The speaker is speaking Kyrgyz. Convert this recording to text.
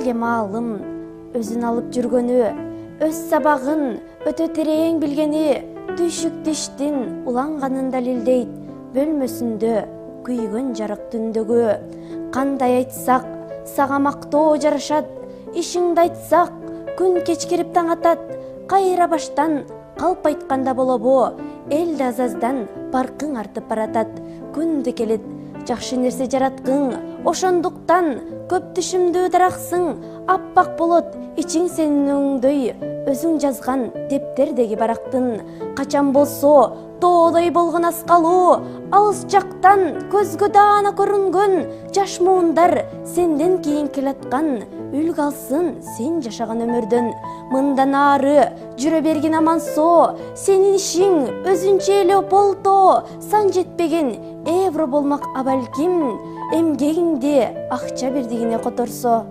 элге маалым өзүн алып жүргөнү, өз сабагын өтө терең билгени, түйшүк диштин уланганын далилдейт. Бөлмөсүндө күйгөн жарык түндөгү. Кандай айтсак, сага мактоо жарашат, ишиңди айтсак, күн кечкирип таң атат. Кайра баштан калп айтканда болобу, эл да азаздан баркың артып баратат. Күндү келет жакшы нерсе жараткың, ошондуктан көп түшүмдүү дараксың. Аппак болот ичиң сенин өңдөй, өзүң жазган дептердеги барактын. Качан болсо тоодой болгон аскалуу, алыс жактан көзгө даана көрүнгөн жаш муундар сенден кийин келаткан. Үл калсын сен жашаган өмүрдөн, мындан ары жүрө бергин амансоо. Сенин ишиң өзүнчө эле ополтоо, сан жетпеген евро болмак абалким, эмгегиңди акча бирдигине которсо.